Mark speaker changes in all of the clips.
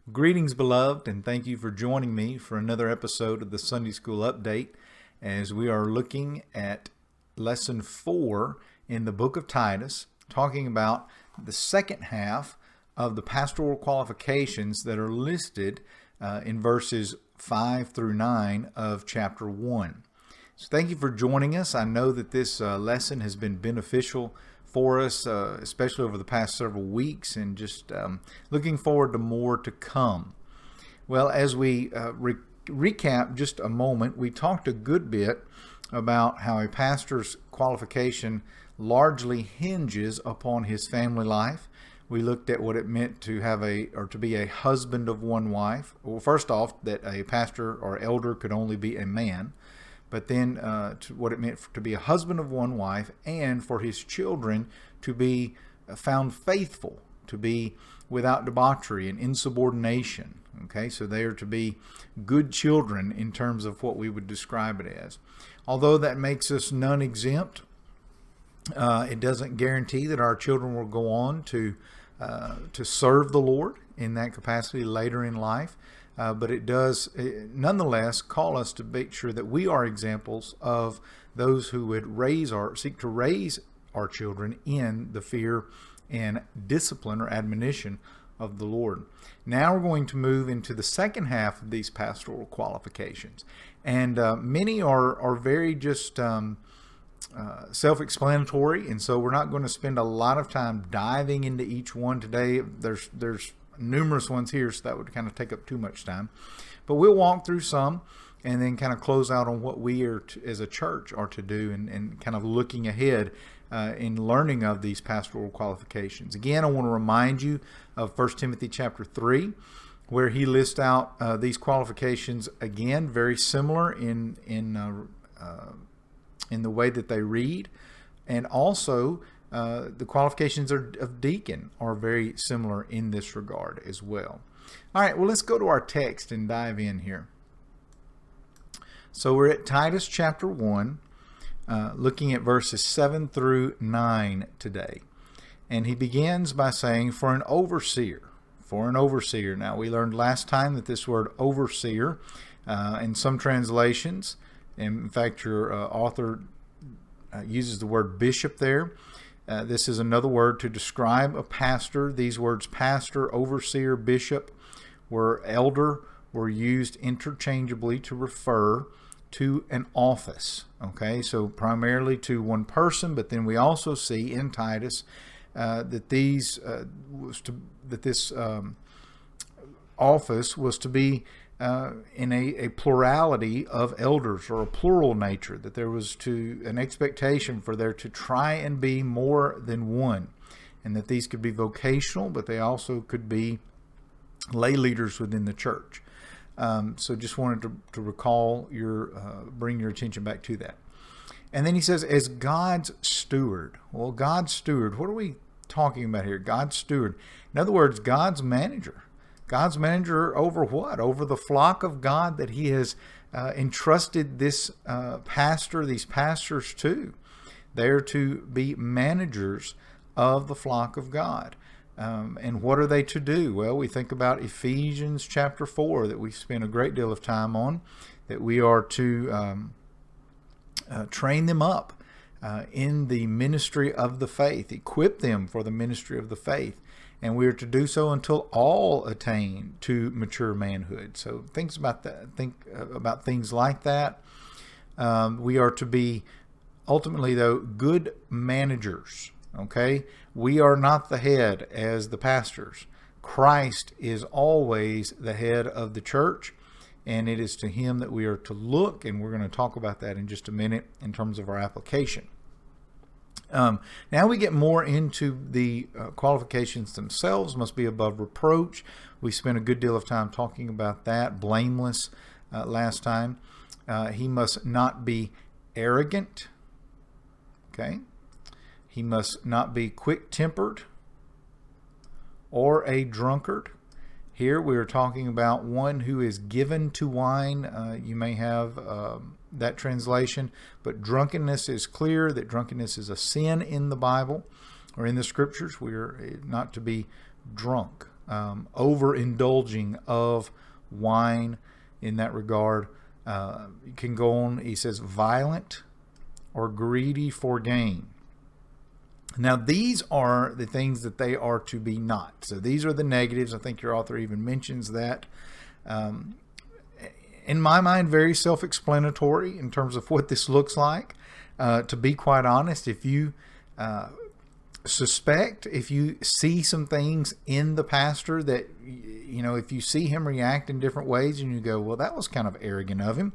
Speaker 1: Greetings, beloved, and thank you for joining me for another episode of the Sunday School Update as we are looking at Lesson 4 in the book of Titus, talking about the second half of the pastoral qualifications that are listed in verses 5 through 9 of chapter 1. So thank you for joining us. I know that this lesson has been beneficial for us, especially over the past several weeks, and just looking forward to more to come. Well, as we recap just a moment, we talked a good bit about how a pastor's qualification largely hinges upon his family life. We looked at what it meant to have to be a husband of one wife. Well, first off, that a pastor or elder could only be a man. But then to what it meant to be a husband of one wife, and for his children to be found faithful, to be without debauchery and insubordination. Okay, so they are to be good children in terms of what we would describe it as. Although that makes us non-exempt, it doesn't guarantee that our children will go on to serve the Lord in that capacity later in life. But it does nonetheless call us to make sure that we are examples of those who would seek to raise our children in the fear and discipline or admonition of the Lord. Now we're going to move into the second half of these pastoral qualifications. And many are very just self-explanatory, and so we're not going to spend a lot of time diving into each one today. There's numerous ones here, so that would kind of take up too much time. But we'll walk through some and then kind of close out on what we are as a church are to do, and kind of looking ahead in learning of these pastoral qualifications. Again, I want to remind you of 1 Timothy chapter 3, where he lists out these qualifications again, very similar in the way that they read, and also the qualifications of deacon are very similar in this regard as well. All right, well, let's go to our text and dive in here. So we're at Titus chapter 1, looking at verses 7 through 9 today. And he begins by saying, for an overseer. Now, we learned last time that this word overseer, in some translations, in fact, your author uses the word bishop there. This is another word to describe a pastor. These words, pastor, overseer, bishop, elder, were used interchangeably to refer to an office. Okay, so primarily to one person, but then we also see in Titus that this office was to be in a plurality of elders, or a plural nature, that there was an expectation for there to try and be more than one, and that these could be vocational, but they also could be lay leaders within the church. So just wanted to recall bring your attention back to that. And then he says, as God's steward. Well, God's steward, what are we talking about here? God's steward. In other words, God's manager. God's manager over what? Over the flock of God that he has entrusted these pastors to. They're to be managers of the flock of God. And what are they to do? Well, we think about Ephesians chapter 4 that we spent a great deal of time on, that we are to train them up in the ministry of the faith, equip them for the ministry of the faith. And we are to do so until all attain to mature manhood. So think about things like that. We are to be ultimately, though, good managers. Okay, we are not the head as the pastors. Christ is always the head of the church, and it is to him that we are to look. And we're going to talk about that in just a minute in terms of our application. Now we get more into the qualifications themselves. Must be above reproach. We spent a good deal of time talking about that. Blameless last time. He must not be arrogant. Okay. He must not be quick-tempered or a drunkard. Here we are talking about one who is given to wine. You may have that translation, but drunkenness is clear that drunkenness is a sin in the Bible or in the scriptures. We are not to be drunk. overindulging of wine in that regard. You can go on, he says, violent or greedy for gain. Now, these are the things that they are to be not. So these are the negatives. I think your author even mentions that. In my mind, very self-explanatory in terms of what this looks like. To be quite honest, if you suspect, if you see some things in the pastor that, if you see him react in different ways and you go, well, that was kind of arrogant of him,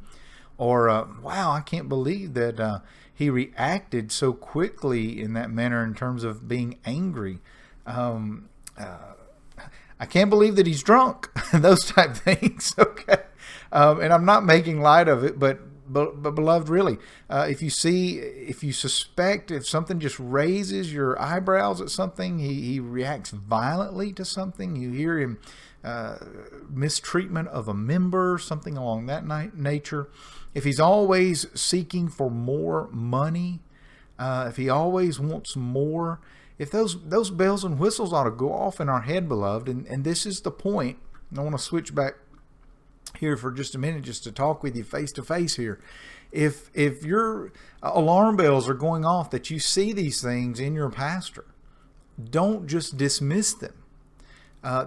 Speaker 1: or wow, I can't believe that he reacted so quickly in that manner in terms of being angry. I can't believe that he's drunk. Those type things. Okay. And I'm not making light of it, but beloved, really, if you suspect, if something just raises your eyebrows at something, he reacts violently to something, you hear him mistreatment of a member, something along that nature, if he's always seeking for more money, if he always wants more, if those bells and whistles ought to go off in our head, beloved, and this is the point. I want to switch back here for just a minute just to talk with you face to face here. If your alarm bells are going off that you see these things in your pastor, don't just dismiss them.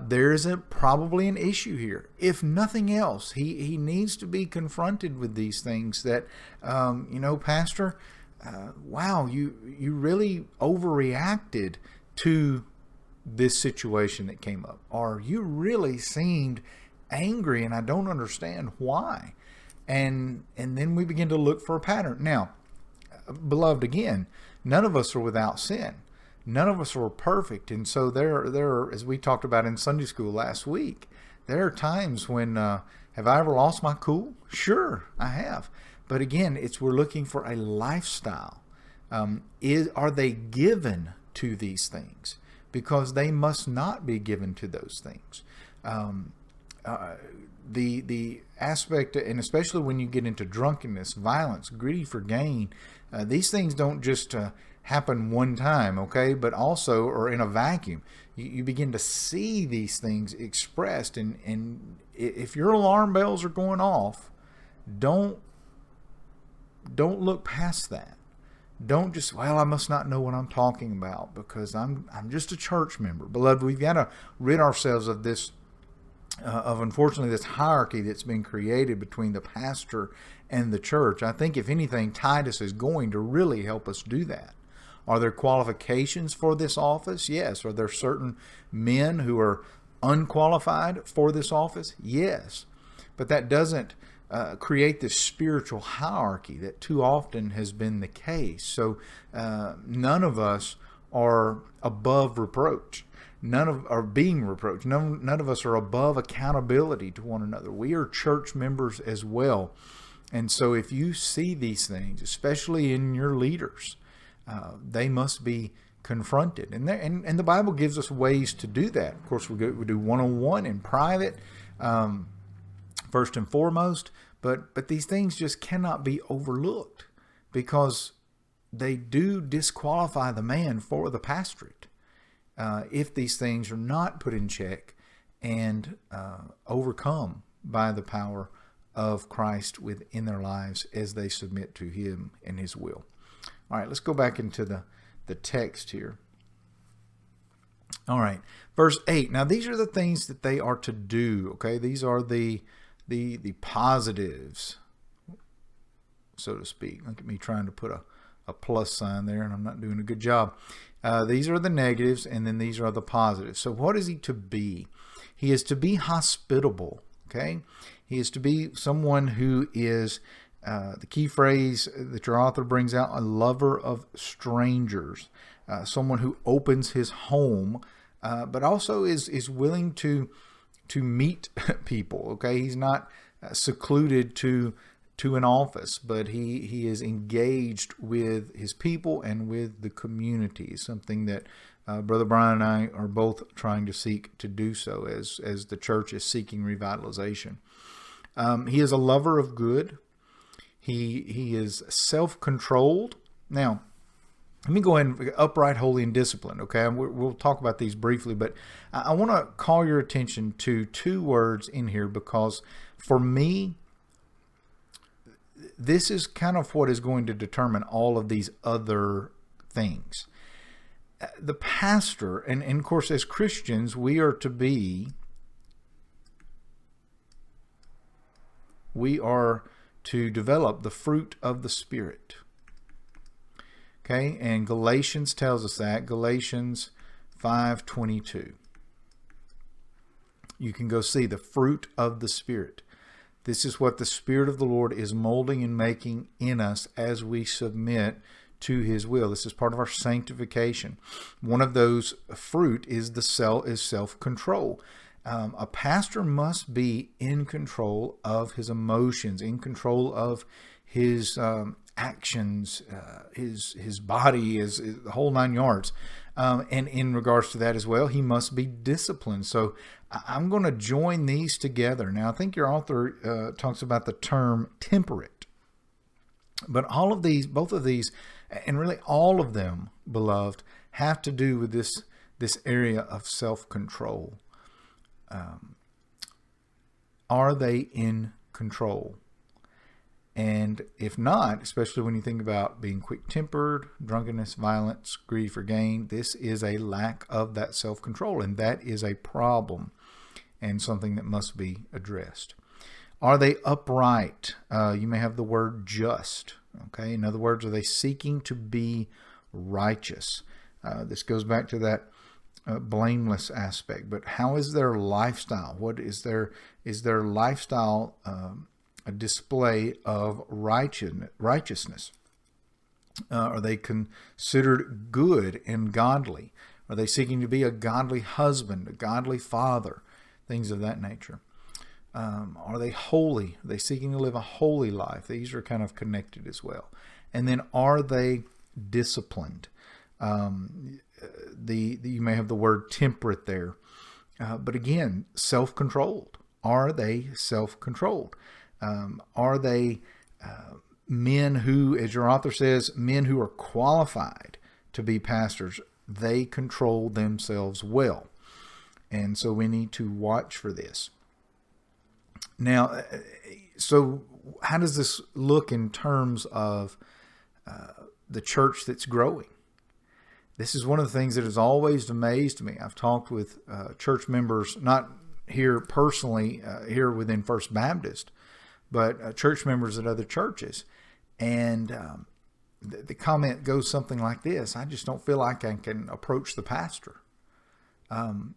Speaker 1: There's probably an issue here. If nothing else, he needs to be confronted with these things that, pastor, wow, you really overreacted to this situation that came up, or you really seemed angry and I don't understand why. And then we begin to look for a pattern. Now, beloved, again, none of us are without sin. None of us are perfect. And so there, as we talked about in Sunday school last week, there are times when, have I ever lost my cool? Sure, I have. But again, we're looking for a lifestyle. Are they given to these things? Because they must not be given to those things. The aspect, and especially when you get into drunkenness, violence, greedy for gain, these things don't just happen one time, okay? But also, or in a vacuum, you begin to see these things expressed, and if your alarm bells are going off, don't look past that. Don't just, well, I must not know what I'm talking about because I'm just a church member. Beloved, we've got to rid ourselves of this. Unfortunately, this hierarchy that's been created between the pastor and the church. I think, if anything, Titus is going to really help us do that. Are there qualifications for this office? Yes. Are there certain men who are unqualified for this office? Yes. But that doesn't create this spiritual hierarchy that too often has been the case. So none of us are above reproach. None of are being reproached. None of us are above accountability to one another. We are church members as well. And so if you see these things, especially in your leaders, they must be confronted. And the Bible gives us ways to do that. Of course, we do one-on-one in private, first and foremost. But these things just cannot be overlooked because they do disqualify the man for the pastorate. If these things are not put in check and overcome by the power of Christ within their lives as they submit to Him and His will. All right, let's go back into the text here. All right, verse 8. Now, these are the things that they are to do, okay? These are the positives, so to speak. Look at me trying to put a plus sign there, and I'm not doing a good job. These are the negatives, and then these are the positives. So what is he to be? He is to be hospitable, okay? He is to be someone who is, the key phrase that your author brings out, a lover of strangers, someone who opens his home, but also is willing to meet people, okay? He's not secluded to an office, but he is engaged with his people and with the community, something that Brother Brian and I are both trying to seek to do so as the church is seeking revitalization. He is a lover of good. He is self-controlled. Now, Let me go ahead and upright, holy, and disciplined. Okay, we'll talk about these briefly, but I want to call your attention to two words in here because for me, this is kind of what is going to determine all of these other things. The pastor, and of course, as Christians, we are to develop the fruit of the Spirit. Okay, and Galatians tells us that, Galatians 5:22. You can go see the fruit of the Spirit. This is what the Spirit of the Lord is molding and making in us as we submit to His will. This is part of our sanctification. One of those fruit is self-control. A pastor must be in control of his emotions, in control of his actions, his body, the whole 9 yards. And in regards to that as well, he must be disciplined. So I'm going to join these together. Now, I think your author talks about the term temperate. But all of these, both of these, and really all of them, beloved, have to do with this area of self-control. Are they in control? And if not, especially when you think about being quick-tempered, drunkenness, violence, greed for gain, this is a lack of that self-control, and that is a problem and something that must be addressed. Are they upright? You may have the word just. Okay, in other words, are they seeking to be righteous? This goes back to that blameless aspect. But how is their lifestyle? What is their lifestyle? A display of righteousness? Are they considered good and godly? Are they seeking to be a godly husband, a godly father, things of that nature? Are they holy? Are they seeking to live a holy life? These are kind of connected as well. And then are they disciplined? You may have the word temperate there. But again, self-controlled. Are they self-controlled? Are they men who, as your author says, men who are qualified to be pastors? They control themselves well. And so we need to watch for this. Now, so how does this look in terms of the church that's growing? This is one of the things that has always amazed me. I've talked with church members, not here personally, here within First Baptist, but church members at other churches. And the comment goes something like this: I just don't feel like I can approach the pastor. I'm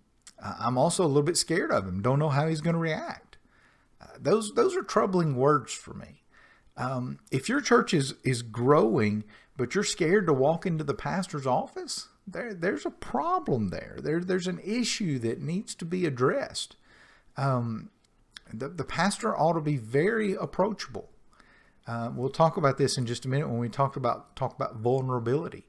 Speaker 1: also a little bit scared of him. Don't know how he's going to react. Those are troubling words for me. If your church is growing, but you're scared to walk into the pastor's office, there's a problem there. There's an issue that needs to be addressed. The pastor ought to be very approachable. We'll talk about this in just a minute when we talk about vulnerability.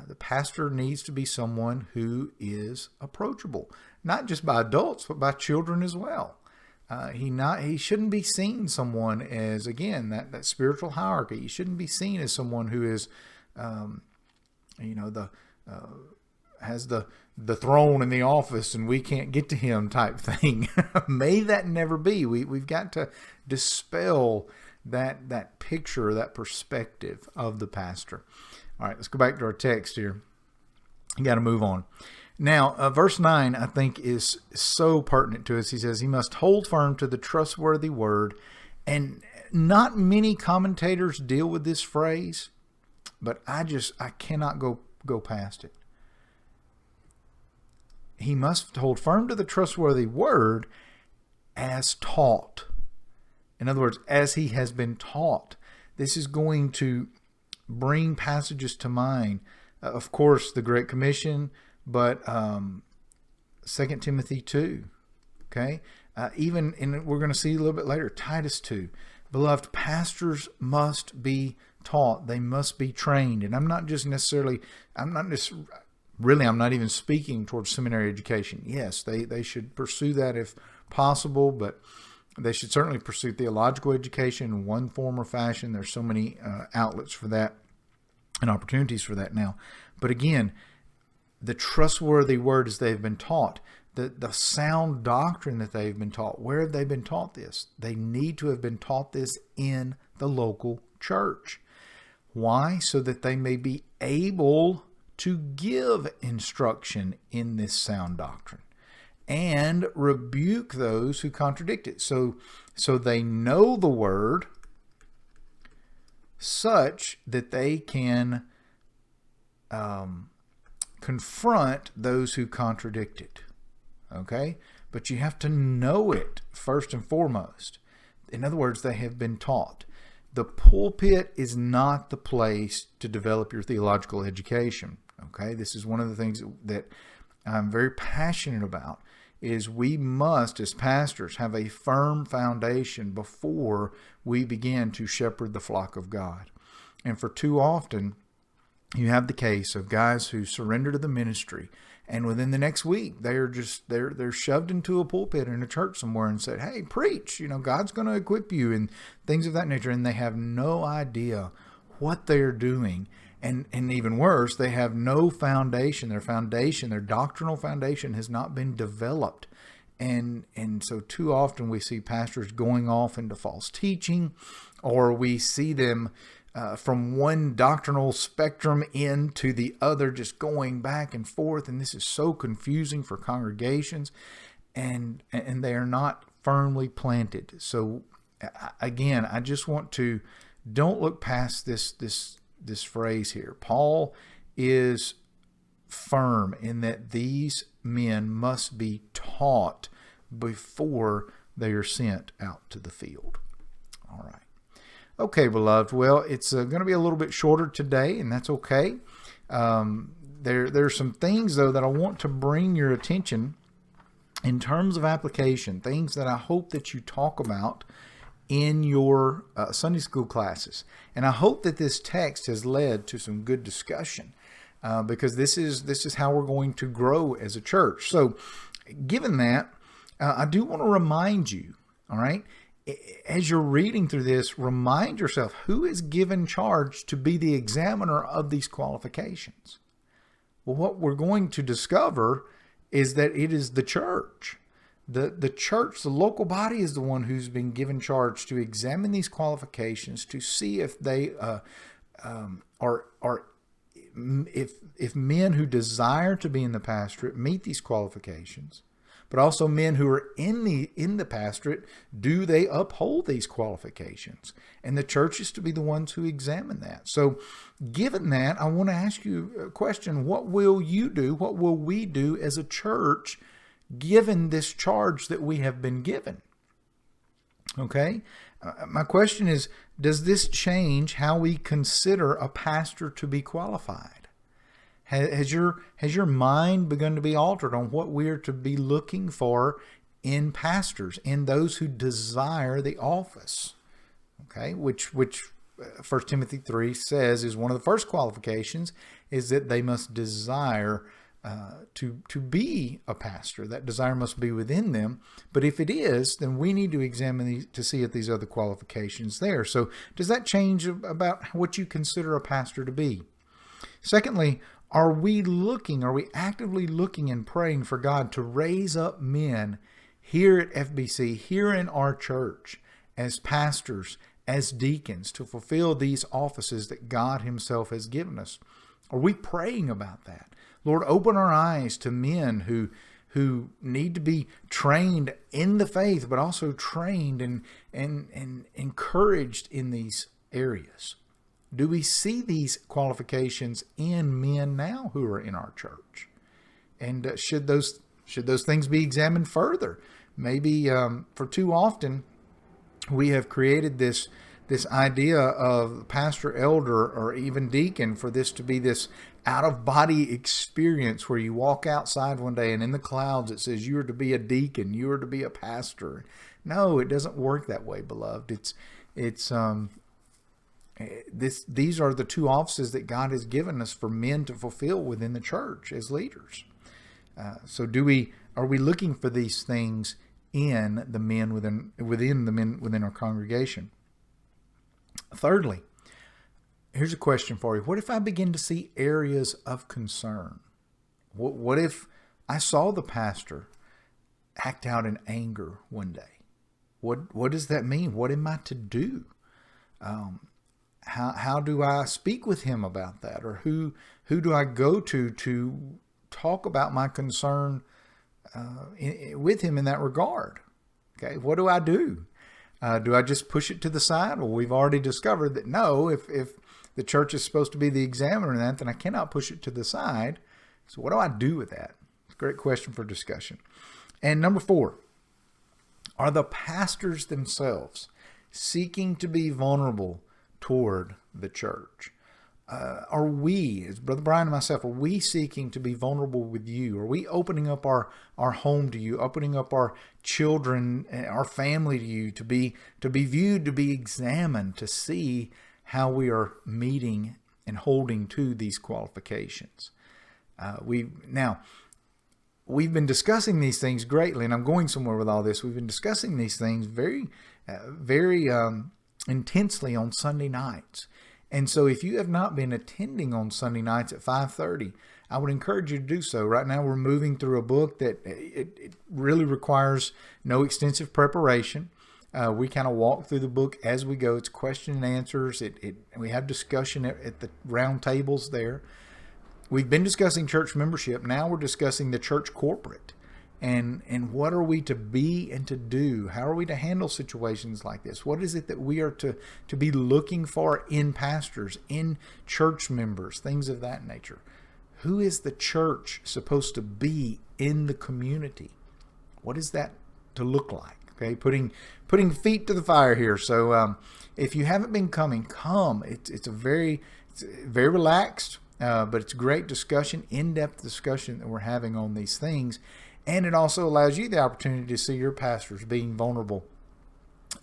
Speaker 1: The pastor needs to be someone who is approachable, not just by adults, but by children as well. He shouldn't be seen someone as, again, that spiritual hierarchy. He shouldn't be seen as someone who is, has the throne in the office and we can't get to him type thing. May that never be. We've got to dispel that picture, that perspective of the pastor. All right, let's go back to our text here. You got to move on. Now, verse 9, I think, is so pertinent to us. He says, he must hold firm to the trustworthy word. And not many commentators deal with this phrase, but I cannot go past it. He must hold firm to the trustworthy word as taught. In other words, as he has been taught. This is going to bring passages to mind. Of course, the Great Commission, but 2 Timothy 2, okay? We're going to see a little bit later, Titus 2. Beloved, pastors must be taught. They must be trained. And I'm not even speaking towards seminary education. Yes, they should pursue that if possible, but they should certainly pursue theological education in one form or fashion. There's so many outlets for that. and opportunities for that now. But again, the trustworthy word as they've been taught, the sound doctrine that they've been taught. Where have they been taught this? They need to have been taught this in the local church. Why? So that they may be able to give instruction in this sound doctrine and rebuke those who contradict it. So they know the word such that they can confront those who contradict it. Okay? But you have to know it first and foremost. In other words, they have been taught. The pulpit is not the place to develop your theological education. Okay? This is one of the things that I'm very passionate about, is we must, as pastors, have a firm foundation before we begin to shepherd the flock of God. And for too often, you have the case of guys who surrender to the ministry, and within the next week, they're shoved into a pulpit in a church somewhere and said, hey, preach, God's going to equip you, and things of that nature. And they have no idea what they're doing. And even worse, they have no foundation. Their doctrinal foundation has not been developed. And so too often we see pastors going off into false teaching, or we see them from one doctrinal spectrum into the other, just going back and forth. And this is so confusing for congregations, and they are not firmly planted. So again, I just want to, don't look past this phrase here. Paul is firm in that these men must be taught before they are sent out to the field. All right. Okay, beloved. Well, it's going to be a little bit shorter today, and that's okay. There's some things, though, that I want to bring your attention in terms of application, things that I hope that you talk about in your Sunday school classes. And I hope that this text has led to some good discussion, because this is how we're going to grow as a church. So given that, I do want to remind you, all right, as you're reading through this, remind yourself who is given charge to be the examiner of these qualifications. Well, what we're going to discover is that it is the church. The church, the local body, is the one who's been given charge to examine these qualifications to see if they if men who desire to be in the pastorate meet these qualifications, but also men who are in the pastorate, do they uphold these qualifications? And the church is to be the ones who examine that. So given that, I want to ask you a question. What will you do? What will we do as a church given this charge that we have been given? Okay? My question is, does this change how we consider a pastor to be qualified? Has your mind begun to be altered on what we are to be looking for in pastors, in those who desire the office? Okay, which 1 Timothy 3 says is one of the first qualifications, is that they must desire to be a pastor. That desire must be within them. But if it is, then we need to examine these to see if these other qualifications there. So does that change about what you consider a pastor to be? Secondly, are we actively looking and praying for God to raise up men here at FBC, here in our church, as pastors, as deacons, to fulfill these offices that God himself has given us? Are we praying about that? Lord, open our eyes to men who need to be trained in the faith, but also trained and encouraged in these areas. Do we see these qualifications in men now who are in our church? And should those things be examined further? Maybe for too often we have created this idea of pastor, elder, or even deacon, for this to be this out-of-body experience where you walk outside one day and in the clouds it says you are to be a deacon, you are to be a pastor. No, it doesn't work that way, beloved. These are the two offices that God has given us for men to fulfill within the church as leaders. So are we looking for these things in the men within our congregation? Thirdly, Here's a question for you. What if I begin to see areas of concern? What if I saw the pastor act out in anger one day? What does that mean? What am I to do? How do I speak with him about that? Or who do I go to talk about my concern with him in that regard? Okay, what do I do? Do I just push it to the side? Well, we've already discovered that no, if the church is supposed to be the examiner in that, then I cannot push it to the side. So what do I do with that? It's a great question for discussion. And number 4, are the pastors themselves seeking to be vulnerable toward the church? Are we, as Brother Brian and myself, are we seeking to be vulnerable with you? Are we opening up our home to you, opening up our children, our family to you, to be viewed, to be examined, to see how we are meeting and holding to these qualifications? We've been discussing these things greatly, and I'm going somewhere with all this. We've been discussing these things very intensely on Sunday nights. And so if you have not been attending on Sunday nights at 5:30, I would encourage you to do so. Right now we're moving through a book that it really requires no extensive preparation. We kind of walk through the book as we go. It's question and answers. We have discussion at the round tables there. We've been discussing church membership. Now we're discussing the church corporate. And what are we to be and to do? How are we to handle situations like this? What is it that we are to be looking for in pastors, in church members, things of that nature? Who is the church supposed to be in the community? What is that to look like? Okay, putting feet to the fire here. So if you haven't been coming, come. It's very relaxed, but it's great discussion, in-depth discussion that we're having on these things. And it also allows you the opportunity to see your pastors being vulnerable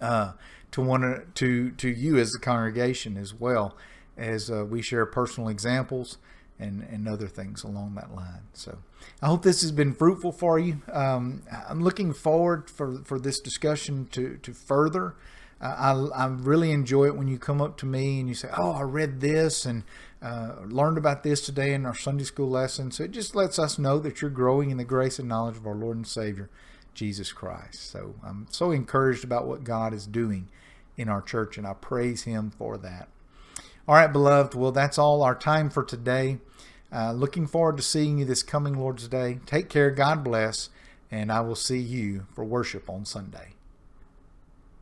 Speaker 1: to you as the congregation, as well as we share personal examples and other things along that line. So I hope this has been fruitful for you. I'm looking forward for this discussion to further. I really enjoy it when you come up to me and you say, oh, I read this and learned about this today in our Sunday school lesson. So it just lets us know that you're growing in the grace and knowledge of our Lord and Savior, Jesus Christ. So I'm so encouraged about what God is doing in our church, and I praise Him for that. All right, beloved. Well, that's all our time for today. Looking forward to seeing you this coming Lord's Day. Take care. God bless. And I will see you for worship on Sunday.